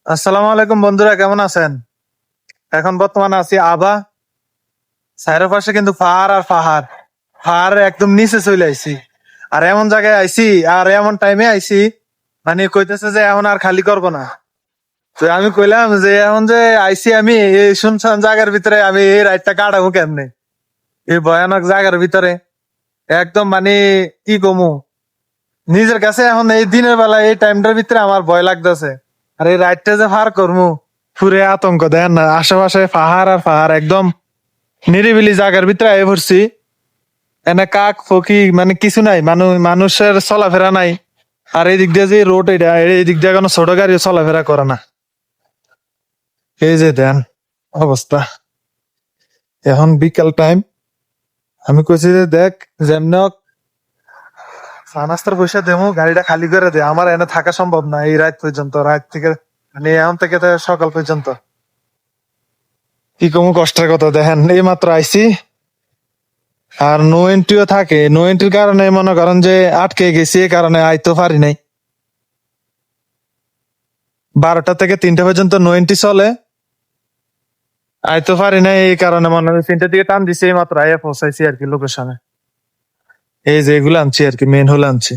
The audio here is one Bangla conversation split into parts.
আসসালামু আলাইকুম বন্ধুরা, কেমন আছেন? এখন বর্তমানে আছি আভা। চারের পাশে কিন্তু পাহাড় আর পাহাড়। পাহাড়ের একদম নিচে চলে আইছি। আর এমন জায়গায় আইছি, আর এমন টাইমে আইছি, মানে কইতেছে যে এখন আর খালি করব না। তো আমি কইলাম যে এখন যে আইছি আমি এই শুনশান জায়গার ভিতরে, আমি এই রাতটা কাটাবো কেমনে? এই ভয়ানক জায়গার ভিতরে একদম মানে কি কমু, নিজের কাছে এখন এই দিনের বেলা এই টাইমটার ভিতরে আমার ভয় লাগতেছে। আর এই রাতটা যে পার করবো, পুরে আতঙ্ক। দেন না, আশেপাশে পাহাড় আর পাহাড়, একদম নিরিবিলি জায়গার ভিতরে আয় পড়ছি। এনে কাক ফকি মানে কিছু নাই, মানুষের চলাফেরা নাই। আর এই দিক দিয়ে যে রোড, এটা এই দিক দিয়ে কোনো ছোট গাড়ি চলাফেরা করে না। এই যে দেন অবস্থা। এখন বিকাল টাইম। আমি কইছি যে দেখ, যেমন হোক চা নাস্তার পয়সা দেবো, গাড়িটা খালি করে দে। আমার এনে থাকা সম্ভব না এই রাত পর্যন্ত, রাত থেকে মানে এখন থেকে তো সকাল পর্যন্ত। কি কমু কষ্টের কথা, দেখেন এই মাত্র আইছি। আর নো এন্ট্রিও থাকে, নো এন্ট্রির কারণে মনে করেন যে আটকে গেছি, এই কারণে আইতে পারি নাই। 12টা থেকে 3টা পর্যন্ত নো এন্ট্রি চলে, আইতে পারি নাই। এই কারণে মনে হয় 3টার দিকে টান দিছি, এই মাত্র আইয়া পৌঁছাইছি আর কি লোকেশনে। এই যে এগুলো আনছি আর কি, মেন হলে আনছি।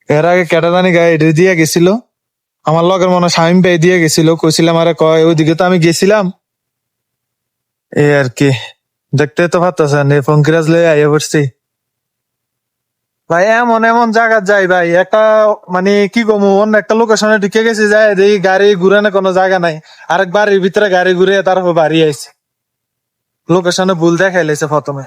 এর আগে ক্যাটাদানি গাড়ি দিয়ে গেছিল, আমার লগের মনে হয় শামিম ভাই দিয়ে গেছিল, কইছিলাম আরে কয় ওইদিকে তো আমি গেছিলাম। এই আর কি, দেখতে তো পারতেছেন এই পঙ্কিরাজ লয়ে আইয়া পড়ছি। ভাই এমন এমন জায়গা যাই ভাই, একটা মানে কি কমু, অন্য একটা লোকেশনে ঢুকে গেছি, যাই দেখি গাড়ি ঘুরানো কোনো জায়গা নাই। আরেক বাড়ির ভিতরে গাড়ি ঘুরে তারপর বাড়ি আইছে, লোকেশনে ভুল দেখাই লাইছে প্রথমে।